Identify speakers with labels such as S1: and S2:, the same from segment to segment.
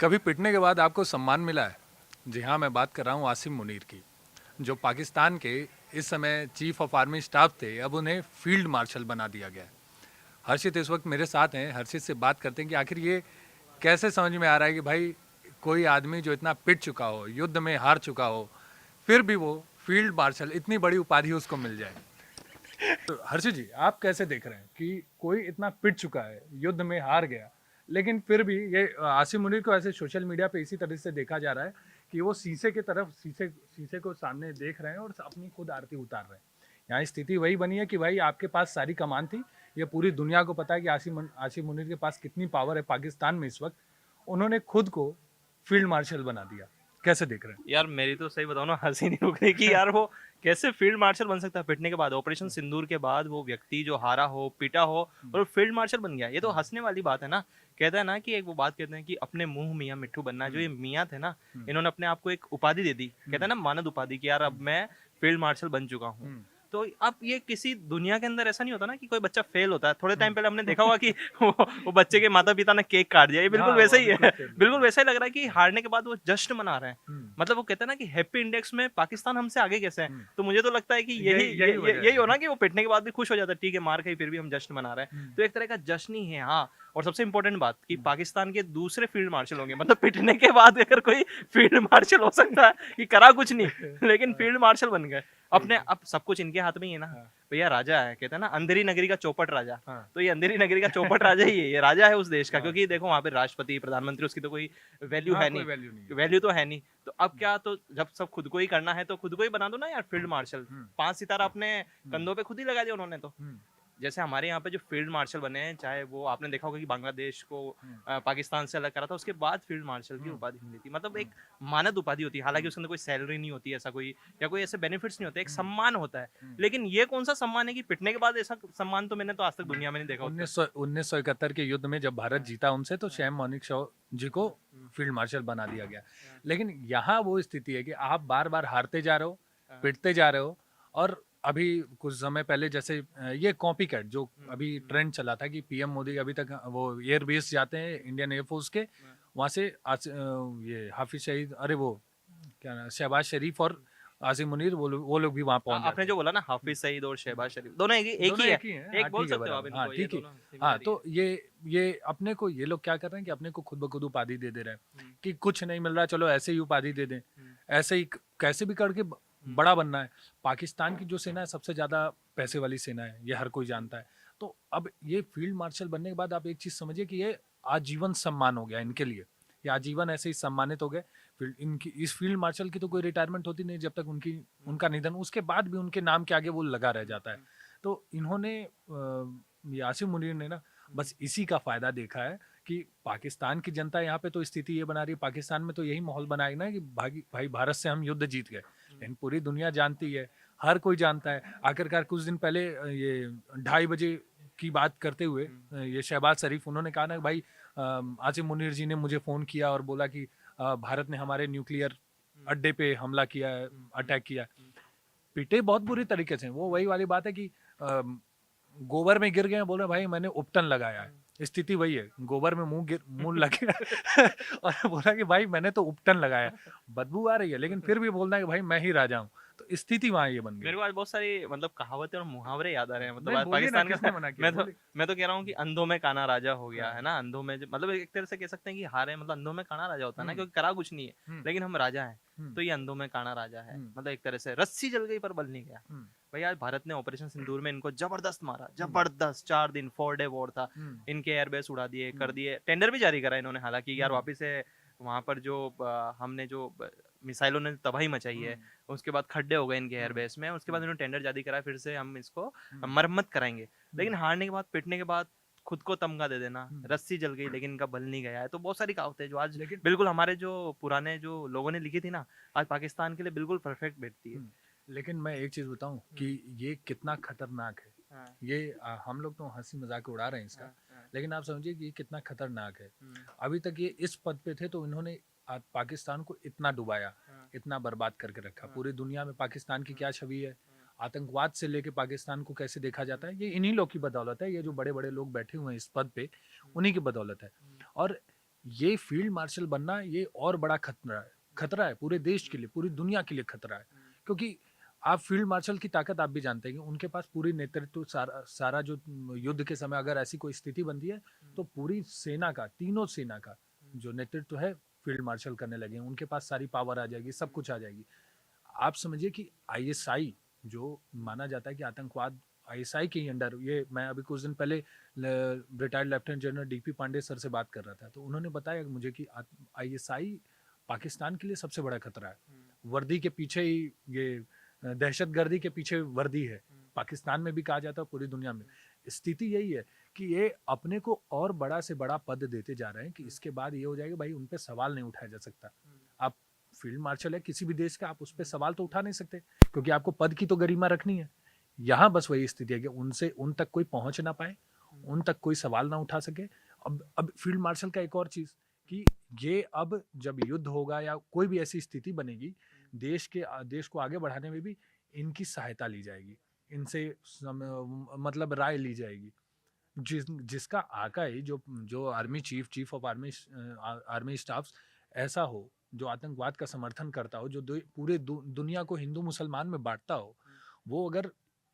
S1: कभी पिटने के बाद आपको सम्मान मिला है? जी हाँ, मैं बात कर रहा हूँ आसिम मुनीर की, जो पाकिस्तान के इस समय चीफ ऑफ आर्मी स्टाफ थे, अब उन्हें फील्ड मार्शल बना दिया गया है। हर्षित इस वक्त मेरे साथ हैं, हर्षित से बात करते हैं कि आखिर ये कैसे समझ में आ रहा है कि भाई कोई आदमी जो इतना पिट चुका हो, युद्ध में हार चुका हो, फिर भी वो फील्ड मार्शल इतनी बड़ी उपाधि उसको मिल जाए। तो हर्षित जी, आप कैसे देख रहे हैं कि कोई इतना पिट चुका है, युद्ध में हार गया, लेकिन फिर भी ये आसिम मुनीर को ऐसे सोशल मीडिया पे इसी तरह से देखा जा रहा है कि वो शीशे की तरफ शीशे शीशे को सामने देख रहे हैं और अपनी खुद आरती उतार रहे हैं। यहाँ स्थिति वही बनी है कि भाई आपके पास सारी कमान थी, ये पूरी दुनिया को पता है कि आसिम मुनीर के पास कितनी पावर है पाकिस्तान में इस वक्त। उन्होंने खुद को फील्ड मार्शल बना दिया। कैसे देख रहे हैं?
S2: यार मेरी तो सही बताऊं ना, हंसी नहीं रुक रही कि यार वो कैसे फील्ड मार्शल बन सकता है पिटने के बाद। ऑपरेशन सिंदूर के बाद वो व्यक्ति जो हारा हो, पिटा हो और फील्ड मार्शल बन गया, ये तो हंसने वाली बात है ना। कहता है ना कि एक वो बात कहते हैं कि अपने मुंह मियाँ मिट्ठू बनना है। जो ये मियाँ थे ना, इन्होंने अपने आप को एक उपाधि दे दी, कहते हैं ना मानद उपाधि, कि यार अब मैं फील्ड मार्शल बन चुका हूँ। तो अब ये किसी दुनिया के अंदर ऐसा नहीं होता ना कि कोई बच्चा फेल होता है। थोड़े टाइम पहले हमने देखा होगा कि वो बच्चे के माता पिता ने केक काट दिया, ये बिल्कुल
S1: हाँ,
S2: वैसा
S1: वो
S2: ही
S1: बिल्कुल
S2: है।
S1: फेल हुआ।
S2: बिल्कुल वैसा ही लग रहा है कि हारने के बाद वो जश्न मना रहे हैं। मतलब वो कहते हैं ना कि हैप्पी इंडेक्स में पाकिस्तान हमसे आगे कैसे है। तो मुझे तो लगता है कि यही
S1: यही वजह
S2: यही
S1: है।
S2: हो ना, कि वो पिटने के बाद भी खुश हो जाता है, ठीक है मार खाई फिर भी हम जश्न मना रहे हैं। तो एक तरह का जश्न ही है। हाँ, और सबसे इंपॉर्टेंट बात कि पाकिस्तान के दूसरे फील्ड मार्शल होंगे, मतलब पिटने के बाद अगर कोई फील्ड मार्शल हो सकता है कि करा कुछ नहीं लेकिन फील्ड मार्शल बन गए अपने। अब सब कुछ इनके हाथ में ही है ना। भैया राजा है, कहते हैं ना अंधेरी नगरी का चौपट राजा।
S1: हाँ।
S2: तो ये अंधेरी नगरी का चौपट राजा ही है, ये राजा है उस देश का।
S1: हाँ।
S2: क्योंकि देखो वहां पे राष्ट्रपति प्रधानमंत्री उसकी तो कोई वैल्यू
S1: हाँ,
S2: है
S1: कोई
S2: नहीं,
S1: वैल्यू नहीं है।
S2: वैल्यू तो है नहीं। तो अब क्या, तो जब सब खुद को ही करना है तो खुद को ही बना दो ना यार फील्ड मार्शल। 5 सितारा अपने कंधों पे खुद ही लगा दिया उन्होंने तो। जैसे हमारे यहाँ पे जो फील्ड मार्शल बने हैं, चाहे वो आपने देखा होगा कि बांग्लादेश को पाकिस्तान से अलग करा था, उसके बाद फील्ड मार्शल की उपाधि मिली थी। मतलब एक मानद उपाधि होती है, हालांकि उसके अंदर कोई सैलरी नहीं होती ऐसा कोई, या कोई ऐसे बेनिफिट्स नहीं होते, एक सम्मान होता है। लेकिन ये कौन सा सम्मान है कि पिटने के बाद ऐसा सम्मान तो मैंने तो आज तक दुनिया में नहीं देखा उसका।
S1: 1971 के युद्ध में जब भारत जीता उनसे, तो सैम मानेक शॉ जी को फील्ड मार्शल बना दिया गया। लेकिन यहाँ वो स्थिति है कि आप बार बार हारते जा रहे हो, पिटते जा रहे हो। और अभी कुछ समय पहले जैसे ये कॉपी कैट जो अभी ट्रेंड चला था कि पीएम मोदी अभी तक वो एयर बेस जाते हैं इंडियन एयरफोर्स के, वहाँ से ये हाफिज सईद, अरे वो क्या नाम, शहबाज शरीफ और आसिम मुनीर, वो लोग भी वहाँ पहुंच
S2: आपने
S1: जाते
S2: जो
S1: हैं।
S2: बोला ना हाफिज सईद और शहबाज शरीफ, दोनों एक
S1: दोनों
S2: ही है।
S1: एक ही हैं। हाँ
S2: एक बोल
S1: ठीक है,
S2: सकते हो आप
S1: बराबर, हाँ
S2: इनको, ये
S1: ठीक है।
S2: दोनों
S1: हाँ
S2: सिमिलर ही है।
S1: तो ये अपने को, ये लोग क्या कर रहे हैं कि अपने को खुद ब खुद उपाधि दे दे रहे हैं कि कुछ नहीं मिल रहा, चलो ऐसे ही उपाधि दे दें, ऐसे ही कैसे भी करके बड़ा बनना है। पाकिस्तान की जो सेना है सबसे ज्यादा पैसे वाली सेना है, ये हर कोई जानता है। तो अब ये फील्ड मार्शल बनने के बाद आप एक चीज समझिए कि ये आजीवन सम्मान हो गया इनके लिए। ये आजीवन ऐसे ही सम्मानित हो गए। इनकी इस फील्ड मार्शल की तो कोई रिटायरमेंट होती नहीं जब तक उनका निधन, उसके बाद भी उनके नाम के आगे वो लगा रह जाता है। तो इन्होंने ये आसिम मुनीर ने ना बस इसी का फायदा देखा है कि पाकिस्तान की जनता यहाँ पे तो स्थिति ये बना रही है, पाकिस्तान में तो यही माहौल बनाए ना कि भाई भारत से हम युद्ध जीत गए। लेकिन पूरी दुनिया जानती है, हर कोई जानता है। आखिरकार कुछ दिन पहले ये 2:30 बजे की बात करते हुए ये शहबाज शरीफ उन्होंने कहा ना भाई, आसिम मुनीर जी ने मुझे फ़ोन किया और बोला कि भारत ने हमारे न्यूक्लियर अड्डे पे हमला किया है, अटैक किया है। पिटे बहुत बुरी तरीके से। वो वही वाली बात है कि गोबर में गिर गए, बोले भाई मैंने उपटन लगाया है। स्थिति वही है, गोबर में मुंह लग गया और बोला कि भाई मैंने तो उपटन लगाया। बदबू आ रही है लेकिन फिर भी बोलना है कि भाई मैं ही राजा हूँ। तो स्थिति वहां ये बन गई।
S2: मेरे को आज बहुत सारी मतलब कहावतें और मुहावरे याद आ रहे हैं, मतलब
S1: नहीं
S2: आज
S1: बोलिए ना,
S2: पाकिस्तान
S1: किसने
S2: का
S1: मना किया,
S2: मैं तो
S1: बोलिए।
S2: मैं तो कह रहा हूँ कि अंधों में काना राजा हो गया है
S1: हाँ।
S2: ना। अंधों में मतलब एक तरह से कह सकते हैं कि हारे, मतलब अंधों में काना राजा होता है ना,
S1: हम्म।
S2: क्योंकि करा कुछ नहीं है
S1: हम्म।
S2: लेकिन हम राजा हैं।
S1: हम्म।
S2: तो ये अंधों में काना राजा है,
S1: हम्म।
S2: मतलब एक तरह से रस्सी जल गई पर बल नहीं गया।
S1: हम्म।
S2: भाई आज भारत ने ऑपरेशन सिंदूर में इनको जबरदस्त मारा,
S1: हम्म।
S2: जबरदस्त। 4 दिन 4 डे वॉर था।
S1: हम्म।
S2: इनके एयरबेस उड़ा दिए, कर दिए, टेंडर भी जारी करा इन्होंने, हालांकि यार
S1: हम्म।
S2: वापिस से वहां पर जो हमने जो मिसाइलों ने तबाही मचाई है, उसके बाद खड्डे हो गए इनके एयरबेस में, उसके बाद इन्होंने टेंडर जारी करा, फिर से हम इसको मरम्मत कराएंगे। लेकिन हारने के बाद, पिटने के बाद खुद को तमगा दे देना, रस्सी जल गई लेकिन इनका बल नहीं गया है। तो बहुत सारी कहावतें हैं जो आज
S1: लेकिन
S2: बिल्कुल हमारे जो पुराने जो लोगों ने लिखी थी ना, आज पाकिस्तान के लिए बिल्कुल परफेक्ट बैठती है।
S1: लेकिन मैं एक चीज बताऊं कि ये कितना खतरनाक है।
S2: हाँ,
S1: ये हम लोग तो हंसी मजाक उड़ा रहे हैं इसका,
S2: हाँ, हाँ,
S1: लेकिन आप समझिए कि ये कितना खतरनाक है।
S2: हम्म,
S1: अभी तक ये इस पद पे थे तो इन्होंने पाकिस्तान को इतना डुबाया,
S2: हाँ,
S1: इतना बर्बाद करके रखा।
S2: हाँ,
S1: पूरी दुनिया में पाकिस्तान की
S2: हाँ,
S1: क्या छवि है,
S2: हाँ,
S1: आतंकवाद से लेके पाकिस्तान को कैसे देखा जाता है, ये इन्हीं लोग की बदौलत है। ये जो बड़े बड़े लोग बैठे हुए हैं इस पद पे, उन्हीं की बदौलत है। और ये फील्ड मार्शल बनना ये और बड़ा खतरा है पूरे देश के लिए, पूरी दुनिया के लिए खतरा है। क्योंकि आप फील्ड मार्शल की ताकत आप भी जानते हैं कि उनके पास पूरी नेतृत्व सारा जो युद्ध के समय अगर ऐसी कोई स्थिति बनती है तो पूरी सेना का, तीनों सेना का जो नेतृत्व है फील्ड मार्शल करने लगे हैं। उनके पास सारी पावर आ जाएगी, सब कुछ आ जाएगी। आप समझिए कि आईएसआई जो माना जाता है कि आतंकवाद आईएसआई के अंडर, ये मैं अभी कुछ दिन पहले retired lieutenant general DP Pandey sir से बात कर रहा था, तो उन्होंने बताया मुझे कि आईएसआई पाकिस्तान के लिए सबसे बड़ा खतरा है। वर्दी के पीछे ही ये दहशतगर्दी के पीछे वर्दी है, पाकिस्तान में भी कहा जाता है, पूरी दुनिया में। स्थिति यही है कि ये अपने को और बड़ा से बड़ा पद देते जा रहे हैं कि इसके बाद ये हो जाएगा भाई उन पे सवाल नहीं उठाया जा सकता। आप फील्ड मार्शल है किसी भी देश का, आप उस पर सवाल तो उठा नहीं सकते क्योंकि आपको पद की तो गरिमा रखनी है। यहाँ बस वही स्थिति है कि उन तक कोई पहुंच ना पाए, उन तक कोई सवाल ना उठा सके। अब फील्ड मार्शल का एक और चीज कि ये अब जब युद्ध होगा या कोई भी ऐसी स्थिति बनेगी, देश को आगे बढ़ाने में भी इनकी सहायता ली जाएगी, इनसे मतलब राय ली जाएगी। जिसका आकाई जो army chief of army staff ऐसा हो, जो आतंकवाद का समर्थन करता हो, जो पूरे दुनिया को हिंदू मुसलमान में बांटता हो, वो अगर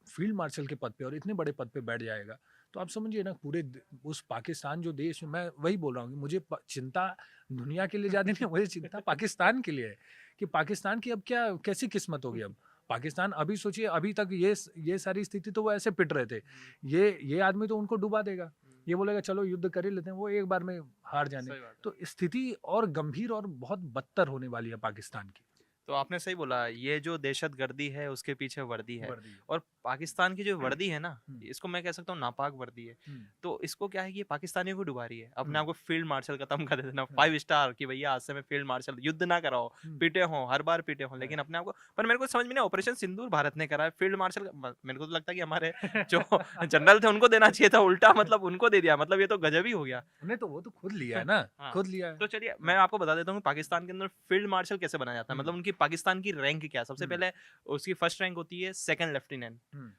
S1: फील्ड मार्शल के पद पे और इतने बड़े पद पे बैठ जाएगा तो आप समझिए ना पूरे उस पाकिस्तान जो देश, मैं वही बोल रहा हूँ कि मुझे चिंता दुनिया के लिए ज्यादा नहीं, मुझे चिंता पाकिस्तान के लिए है कि पाकिस्तान की अब कैसी किस्मत होगी। अब पाकिस्तान, अभी सोचिए, अभी तक ये सारी स्थिति तो वो ऐसे पिट रहे थे, ये आदमी तो उनको डुबा देगा, ये बोलेगा चलो युद्ध कर ही लेते हैं, वो एक बार में हार जाने। तो स्थिति और गंभीर और बहुत बदतर होने वाली है पाकिस्तान की।
S2: तो आपने सही बोला, ये जो दहशतगर्दी है उसके पीछे वर्दी है। और पाकिस्तान की जो वर्दी है ना, इसको मैं कह सकता हूँ नापाक वर्दी है। तो इसको क्या है कि ये पाकिस्तानियों को डुबा रही है, अपने आप को फील्ड मार्शल खत्म कर देना, 5 स्टार कि भैया आज से मैं फील्ड मार्शल, युद्ध ना कराओ, पीटे हो, हर बार पीटे हो, लेकिन अपने आप को। पर मेरे को समझ में नहीं, ऑपरेशन सिंदूर भारत ने करा है, फील्ड मार्शल मेरे को तो लगता है कि हमारे जो जनरल थे उनको देना चाहिए था, उल्टा मतलब उनको दे दिया, मतलब ये तो गजब ही हो गया।
S1: उन्हें तो वो तो खुद लिया है ना, खुद लिया है।
S2: तो चलिए मैं आपको बता देता हूँ पाकिस्तान के अंदर फील्ड मार्शल कैसे बनाया जाता है, मतलब उनकी पाकिस्तान की रैंक क्या है। सबसे पहले उसकी फर्स्ट रैंक होती है सेकंड लेफ्टिनेंट,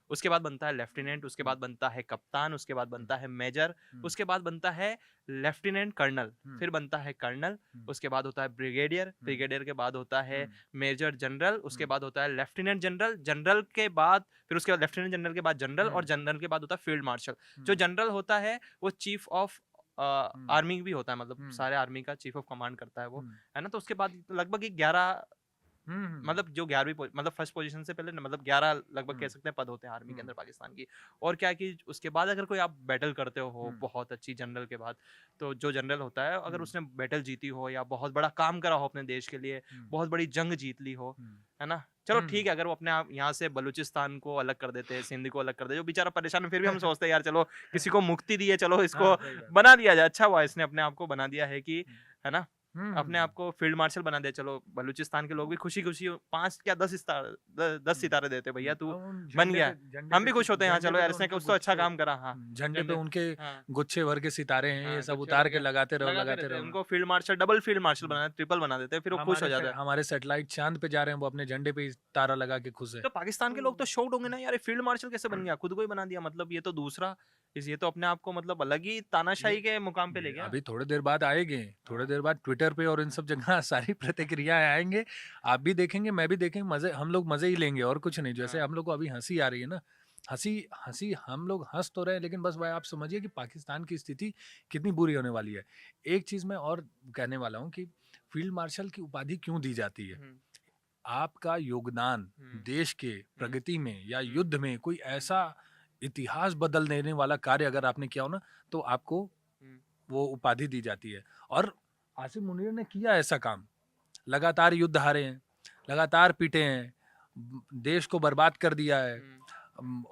S2: उसके बाद बनता है लेफ्टिनेंट, उसके बाद बनता है कप्तान, उसके बाद बनता है मेजर, उसके बाद बनता है लेफ्टिनेंट कर्नल, फिर बनता है कर्नल, उसके बाद होता है ब्रिगेडियर, ब्रिगेडियर के बाद होता है मेजर जनरल, उसके बाद होता है लेफ्टिनेंट जनरल, जनरल के बाद फिर उसके बाद लेफ्टिनेंट जनरल के बाद जनरल, और जनरल के बाद होता है फील्ड मार्शल। जो जनरल होता है वो चीफ ऑफ आर्मी भी होता है, मतलब सारे आर्मी का चीफ ऑफ कमांड करता है वो, है ना। तो उसके बाद लगभग 11 मतलब जो 11वीं मतलब फर्स्ट पोजीशन से पहले मतलब 11 लगभग कह सकते हैं पद होते हैं आर्मी के अंदर पाकिस्तान की। और क्या है कि उसके बाद अगर कोई आप बैटल करते हो बहुत अच्छी जनरल के बाद, तो जो जनरल होता है अगर उसने बैटल जीती हो या बहुत बड़ा काम करा हो अपने देश के लिए, बहुत बड़ी जंग जीत ली हो, है ना, चलो ठीक है, अगर वो अपने आप यहाँ से बलूचिस्तान को अलग कर देते हैं, सिंध को अलग कर देते, जो बेचारा परेशान है, फिर भी हम सोचते हैं यार चलो किसी को मुक्ति दी है, चलो इसको बना दिया जाए, अच्छा हुआ इसने अपने आप को बना दिया है कि, है ना, अपने आप को फील्ड मार्शल बना दिया। चलो बलूचिस्तान के लोग भी खुशी खुशी 5 या 10 सितारे देते, भैया तू बन गया, हम भी खुश होते हैं, हाँ चलो यार इसने कुछ तो अच्छा काम करा। हाँ,
S1: झंडे पे उनके गुच्छे भर के सितारे हैं, ये सब उतार के लगाते रहो।
S2: उनको field marshal, double field marshal बना, ट्रिपल बना देते हैं, फिर वो खुश हो जाता है।
S1: हमारे सैटेलाइट चांद पे जा रहे हैं, वो अपने झंडे पे तारा लगा के खुश है।
S2: तो पाकिस्तान के लोग तो शॉक्ड होंगे ना, यार फील्ड मार्शल कैसे बन गया, खुद को ही बना दिया, मतलब ये तो दूसरा, ये तो अपने आप को मतलब अलग ही तानाशाही के मुकाम पे ले गया।
S1: अभी थोड़ी देर बाद आएंगे, थोड़ी देर बाद ट्विटर पे और इन सब जगह सारी प्रतिक्रियाएं आएंगे, आप भी देखेंगे, मैं भी देखेंगे, मजे, हम लोग मजे ही लेंगे और कुछ नहीं। जैसे हम लोग को अभी हंसी आ रही है ना, हंसी हम लोग हंस तो रहे हैं, लेकिन बस भाई आप समझिए कि पाकिस्तान की स्थिति कितनी बुरी होने वाली है। एक चीज मैं और कहने वाला हूँ कि फील्ड मार्शल की उपाधि क्यों दी जाती है। आपका योगदान देश के प्रगति में या युद्ध में कोई ऐसा इतिहास बदल देने वाला कार्य अगर आपने किया हो ना, तो आपको वो उपाधि दी जाती है। और आसिम मुनीर ने किया ऐसा काम, लगातार युद्ध हारे हैं, लगातार पीटे हैं, देश को बर्बाद कर दिया है,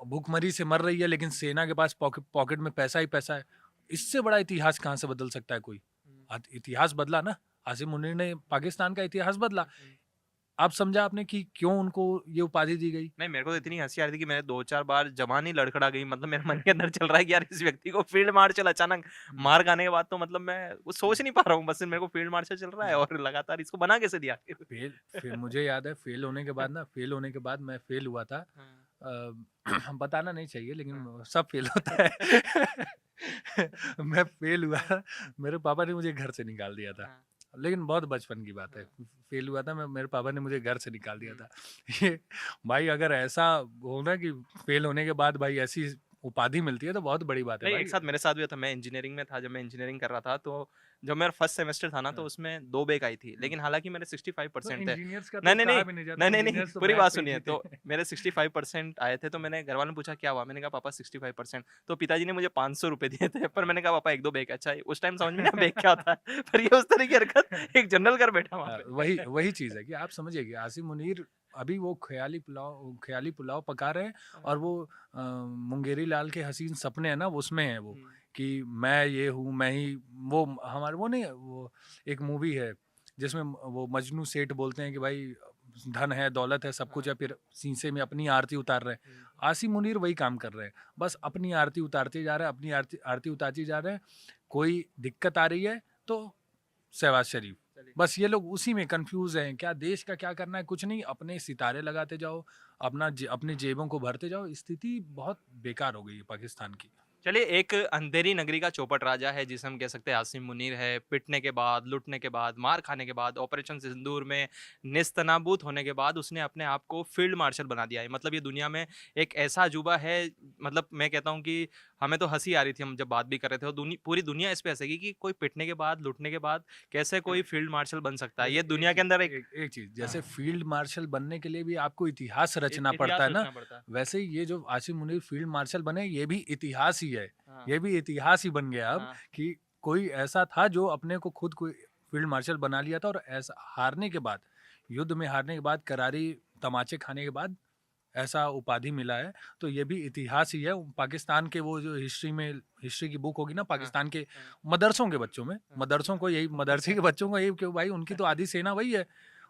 S1: भूखमरी से मर रही है, लेकिन सेना के पास पॉकेट में पैसा ही पैसा है। इससे बड़ा इतिहास कहाँ से बदल सकता है कोई। इतिहास बदला ना, आसिम मुनीर ने पाकिस्तान का इतिहास बदला। अब समझा आपने कि क्यों उनको ये उपाधि दी गई।
S2: नहीं, मेरे को तो इतनी हंसी आ रही थी कि मैंने 2-4 बार जबान ही लड़खड़ा गई, मतलब मेरे मन के अंदर चल रहा है कि यार इस व्यक्ति को फील्ड मार्शल अचानक मार खाने के बाद, तो मतलब मैं वो सोच नहीं पा रहा हूँ, बस मेरे को फील्ड मार्शल चल रहा है और लगातार इसको बना कैसे दिया।
S1: फिर मुझे याद है फेल होने के बाद मैं फेल हुआ था, बताना नहीं चाहिए लेकिन सब फेल होता है मैं फेल हुआ, मेरे पापा ने मुझे घर से निकाल दिया था।
S2: हाँ,
S1: लेकिन बहुत बचपन की बात है। फेल हुआ था मैं, मेरे पापा ने मुझे घर से निकाल दिया
S2: हुँ।
S1: था। ये भाई अगर ऐसा हो ना कि फेल होने के बाद भाई ऐसी उपाधि मिलती है तो बहुत बड़ी बात है
S2: नहीं,
S1: भाई।
S2: एक साथ मेरे साथ भी हुआ था। मैं इंजीनियरिंग में था, जब मैं इंजीनियरिंग कर रहा था, तो जब मेरा फर्स्ट सेमेस्टर था ना, तो
S1: हाँ,
S2: उसमें 2 बैक आई थी।
S1: हाँ।
S2: लेकिन हालाँकि मेरे
S1: तो
S2: 65% थे।
S1: इंजीनियर्स का
S2: नहीं,
S1: तो
S2: नहीं,
S1: कहा
S2: नहीं।
S1: भी नहीं जाता,
S2: नहीं, नहीं, नहीं,
S1: इंजीनियर्स तो
S2: पूरी
S1: बैक
S2: बात
S1: पे ही
S2: सुनिए।
S1: जीते
S2: तो
S1: हैं।
S2: मेरे 65% आए थे, तो मैंने घरवालों ने पूछा क्या हुआ? मैंने कहा पापा 65%। तो पिताजी ने मुझे ₹500 दिए थे, पर मैंने कहा पापा 1-2 बैक। अच्छा, उस टाइम समझ में नहीं आया बैक क्या होता है। पर ये उस तरह की हरकत एक जनरल कर बैठा वहाँ पे।
S1: वही वही चीज़ है कि आप समझिए कि आसिम मुनीर अभी वो ख़याली पुलाव पका रहे हैं और वो मुंगेरी लाल के हसीन सपने हैं ना उसमें है वो,
S2: हुँ,
S1: कि मैं ये हूँ, मैं ही वो हमारे वो नहीं, वो एक मूवी है जिसमें वो मजनू सेठ बोलते हैं कि भाई धन है, दौलत है, सब कुछ है,
S2: हाँ,
S1: फिर शीशे में अपनी आरती उतार रहे हैं।
S2: हुँ,
S1: आसिम मुनीर वही काम कर रहे हैं, बस अपनी आरती उतारते जा रहे हैं, अपनी आरती आरती उतारते जा रहे हैं। कोई दिक्कत आ रही है तो शहबाज शरीफ,
S2: चलिए।
S1: बस ये लोग उसी में कंफ्यूज हैं, क्या देश का क्या करना है, कुछ नहीं, अपने सितारे लगाते जाओ, अपनी जेबों को भरते जाओ। स्थिति बहुत बेकार हो गई है पाकिस्तान की।
S2: चलिए, एक अंधेरी नगरी का चौपट राजा है जिसे हम कह सकते हैं आसिम मुनीर है। पिटने के बाद, लूटने के बाद, मार खाने के बाद, ऑपरेशन सिंदूर में नेस्तनाबूत होने के बाद उसने अपने आप को फील्ड मार्शल बना दिया है। मतलब ये दुनिया में एक ऐसा अजूबा है, मतलब मैं कहता हूँ कि हमें तो हँसी आ रही थी हम जब बात भी कर रहे थे, और पूरी दुनिया इस पे हँसेगी कि कोई पिटने के बाद, लूटने के बाद कैसे कोई फील्ड मार्शल बन सकता है।
S1: जैसे
S2: ये दुनिया के अंदर एक
S1: एक चीज,
S2: हाँ,
S1: जैसे फील्ड मार्शल बनने के लिए भी आपको इतिहास रचना पड़ता
S2: इतिहास
S1: है ना,
S2: रचना पड़ता है।
S1: वैसे ही ये जो आसिम मुनीर फील्ड मार्शल बने, ये भी इतिहास ही है।
S2: हाँ,
S1: ये भी इतिहास ही बन गया अब,
S2: हाँ।
S1: कि कोई ऐसा था जो अपने को खुद को फील्ड मार्शल बना लिया था, और ऐसा हारने के बाद, युद्ध में हारने के बाद, करारी तमाचे खाने के बाद ऐसा उपाधि मिला है। तो ये भी इतिहास ही है। पाकिस्तान के वो जो हिस्ट्री की बुक होगी ना
S2: हाँ,
S1: पाकिस्तान के
S2: हाँ,
S1: मदरसों के बच्चों में,
S2: हाँ।
S1: मदरसों को यही, मदरसे के बच्चों को यही, क्यों भाई उनकी तो आधी सेना वही है।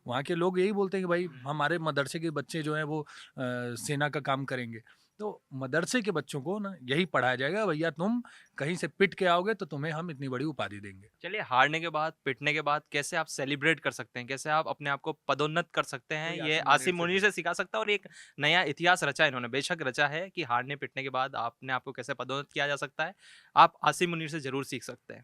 S1: वहाँ के लोग यही बोलते हैं कि भाई
S2: हुँ।
S1: हमारे मदरसे के बच्चे जो हैं वो सेना का काम करेंगे। तो मदरसे के बच्चों को ना यही पढ़ाया जाएगा, भैया तुम कहीं से पिट के आओगे तो तुम्हें हम इतनी बड़ी उपाधि देंगे।
S2: चलिए, हारने के बाद, पिटने के बाद कैसे आप सेलिब्रेट कर सकते हैं? कैसे आप अपने आप को पदोन्नत कर सकते हैं?
S1: वही
S2: ये
S1: आसिम मुनीर
S2: आसिम
S1: से
S2: मुनीर से सिखा सकता है, और एक नया इतिहास रचा है इन्होंने। बेशक रचा है कि हारने-पिटने के बाद अपने आप को कैसे पदोन्नत किया जा सकता है। आप आसिम मुनीर से ज़रूर सीख सकते हैं।